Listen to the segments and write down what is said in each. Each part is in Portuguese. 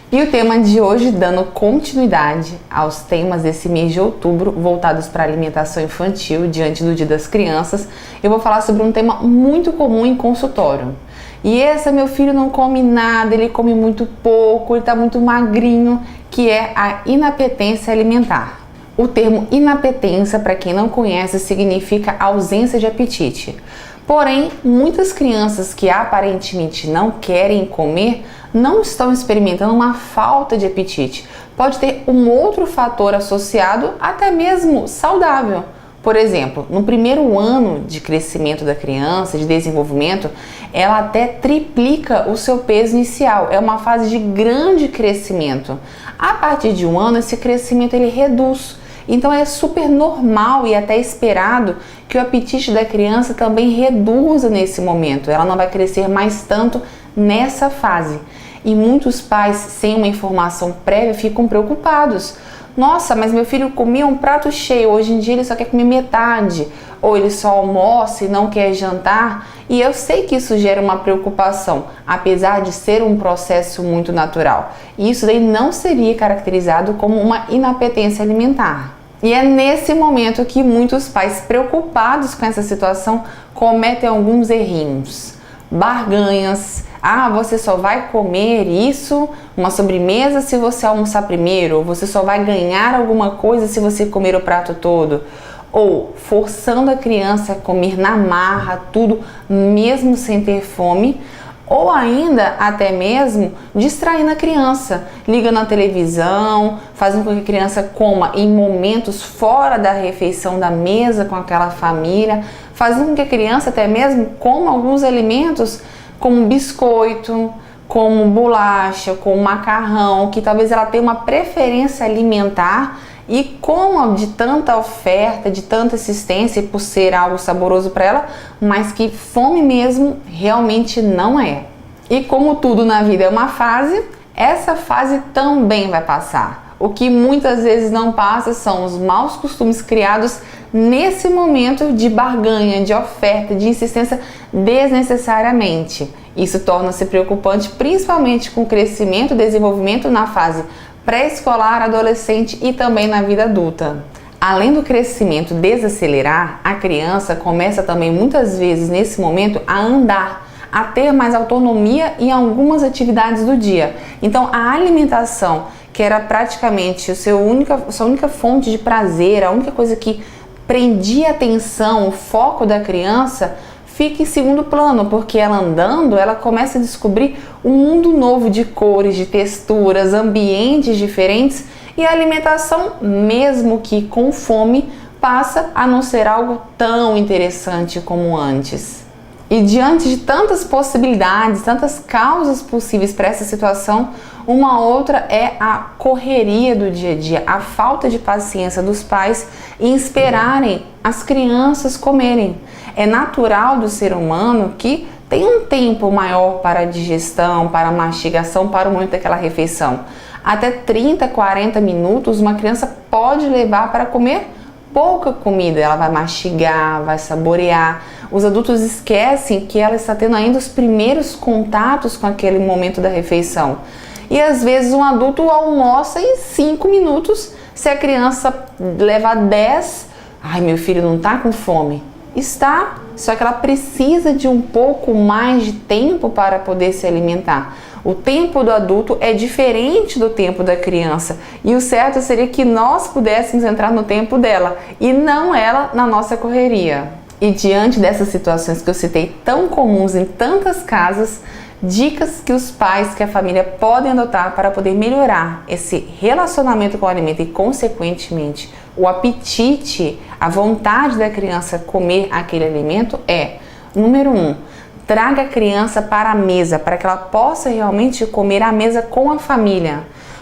E o tema de hoje, dando continuidade aos temas desse mês de outubro, voltados para a alimentação infantil, diante do Dia das Crianças, eu vou falar sobre um tema muito comum em consultório. E esse meu filho não come nada, ele come muito pouco, ele está muito magrinho, que é a inapetência alimentar. O termo inapetência, para quem não conhece, significa ausência de apetite. Porém, muitas crianças que aparentemente não querem comer não estão experimentando uma falta de apetite. Pode ter um outro fator associado, até mesmo saudável. Por exemplo, no primeiro ano de crescimento da criança, de desenvolvimento, ela até triplica o seu peso inicial. É uma fase de grande crescimento. A partir de um ano, esse crescimento ele reduz. Então é super normal e até esperado que o apetite da criança também reduza nesse momento. Ela não vai crescer mais tanto nessa fase. E muitos pais, sem uma informação prévia, ficam preocupados. Nossa, mas meu filho comia um prato cheio, hoje em dia ele só quer comer metade. Ou ele só almoça e não quer jantar. E eu sei que isso gera uma preocupação, apesar de ser um processo muito natural. E isso daí não seria caracterizado como uma inapetência alimentar. E é nesse momento que muitos pais preocupados com essa situação cometem alguns errinhos. Barganhas. Ah, você só vai comer isso, uma sobremesa, se você almoçar primeiro. Ou você só vai ganhar alguma coisa se você comer o prato todo. Ou forçando a criança a comer na marra tudo, mesmo sem ter fome. Ou ainda, até mesmo, distraindo a criança, ligando a televisão, fazendo com que a criança coma em momentos fora da refeição da mesa com aquela família, fazendo com que a criança até mesmo coma alguns alimentos como biscoito, como bolacha, como macarrão, que talvez ela tenha uma preferência alimentar e coma de tanta oferta, de tanta assistência, por ser algo saboroso para ela, mas que fome mesmo realmente não é. E como tudo na vida é uma fase, essa fase também vai passar. O que muitas vezes não passa são os maus costumes criados nesse momento de barganha, de oferta, de insistência desnecessariamente. Isso torna-se preocupante, principalmente com o crescimento e desenvolvimento na fase pré-escolar, adolescente e também na vida adulta. Além do crescimento desacelerar, a criança começa também muitas vezes nesse momento a andar, a ter mais autonomia em algumas atividades do dia. Então a alimentação, que era praticamente sua única fonte de prazer, a única coisa que prendia a atenção, o foco da criança, fica em segundo plano, porque ela andando, ela começa a descobrir um mundo novo de cores, de texturas, ambientes diferentes, e a alimentação, mesmo que com fome, passa a não ser algo tão interessante como antes. E diante de tantas possibilidades, tantas causas possíveis para essa situação, uma outra é a correria do dia a dia, a falta de paciência dos pais em esperarem as crianças comerem. É natural do ser humano que tem um tempo maior para a digestão, para a mastigação, para o momento daquela refeição. Até 30, 40 minutos uma criança pode levar para comer pouca comida, ela vai mastigar, vai saborear. Os adultos esquecem que ela está tendo ainda os primeiros contatos com aquele momento da refeição. E às vezes um adulto almoça em 5 minutos, se a criança leva 10, ai, meu filho não está com fome. Está, só que ela precisa de um pouco mais de tempo para poder se alimentar. O tempo do adulto é diferente do tempo da criança e o certo seria que nós pudéssemos entrar no tempo dela e não ela na nossa correria. E diante dessas situações que eu citei tão comuns em tantas casas, dicas que os pais, que a família podem adotar para poder melhorar esse relacionamento com o alimento e, consequentemente, o apetite, a vontade da criança comer aquele alimento é: número 1, traga a criança para a mesa, para que ela possa realmente comer à mesa com a família.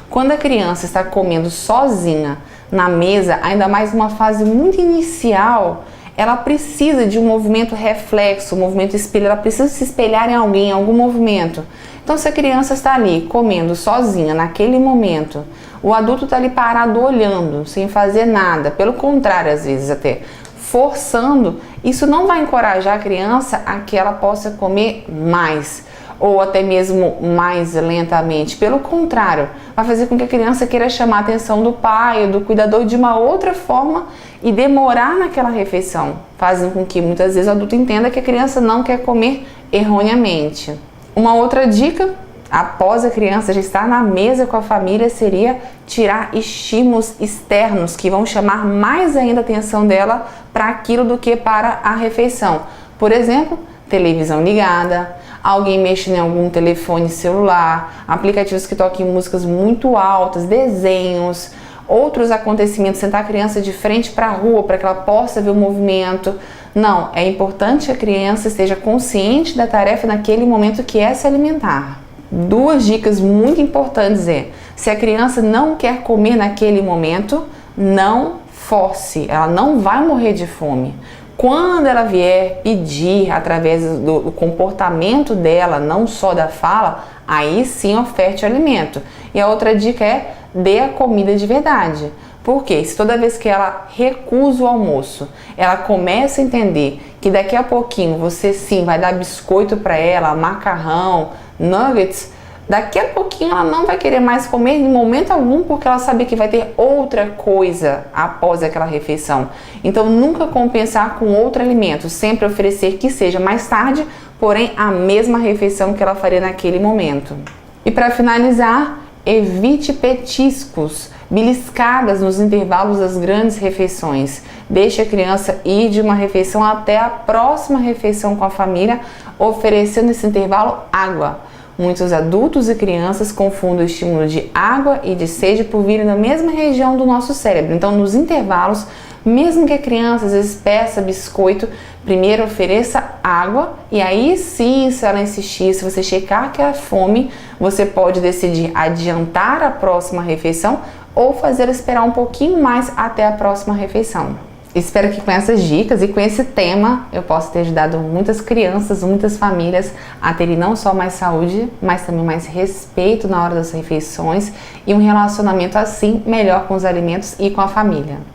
Quando a criança está comendo sozinha na mesa, ainda mais numa fase muito inicial, ela precisa de um movimento reflexo, um movimento espelho, ela precisa se espelhar em alguém, em algum movimento. Então, se a criança está ali comendo sozinha naquele momento, o adulto está ali parado olhando, sem fazer nada, pelo contrário, às vezes até forçando, isso não vai encorajar a criança a que ela possa comer mais. ou até mesmo mais lentamente. Pelo contrário, vai fazer com que a criança queira chamar a atenção do pai ou do cuidador de uma outra forma e demorar naquela refeição, fazendo com que muitas vezes o adulto entenda que a criança não quer comer erroneamente. Uma outra dica, após a criança já estar na mesa com a família, seria tirar estímulos externos que vão chamar mais ainda a atenção dela para aquilo do que para a refeição. Por exemplo, televisão ligada, alguém mexendo em algum telefone celular, aplicativos que toquem músicas muito altas, desenhos, outros acontecimentos, sentar a criança de frente para a rua para que ela possa ver o movimento. Não, é importante que a criança esteja consciente da tarefa naquele momento que é se alimentar. Duas dicas muito importantes é: se a criança não quer comer naquele momento, não force, ela não vai morrer de fome. Quando ela vier pedir através do comportamento dela, não só da fala, aí sim oferte o alimento. E a outra dica é: dê a comida de verdade. Porque se toda vez que ela recusa o almoço, ela começa a entender que daqui a pouquinho você sim vai dar biscoito para ela, macarrão, nuggets, daqui a pouquinho ela não vai querer mais comer em momento algum, porque ela sabe que vai ter outra coisa após aquela refeição. Então nunca compensar com outro alimento, sempre oferecer que seja mais tarde, porém a mesma refeição que ela faria naquele momento. E para finalizar, evite petiscos, beliscadas nos intervalos das grandes refeições. Deixe a criança ir de uma refeição até a próxima refeição com a família, oferecendo nesse intervalo água. Muitos adultos e crianças confundem o estímulo de água e de sede por virem da mesma região do nosso cérebro. Então, nos intervalos, mesmo que a criança às vezes peça biscoito, primeiro ofereça água e aí sim, se ela insistir, se você checar que é fome, você pode decidir adiantar a próxima refeição ou fazer ela esperar um pouquinho mais até a próxima refeição. Espero que com essas dicas e com esse tema eu possa ter ajudado muitas crianças, muitas famílias a terem não só mais saúde, mas também mais respeito na hora das refeições e um relacionamento assim melhor com os alimentos e com a família.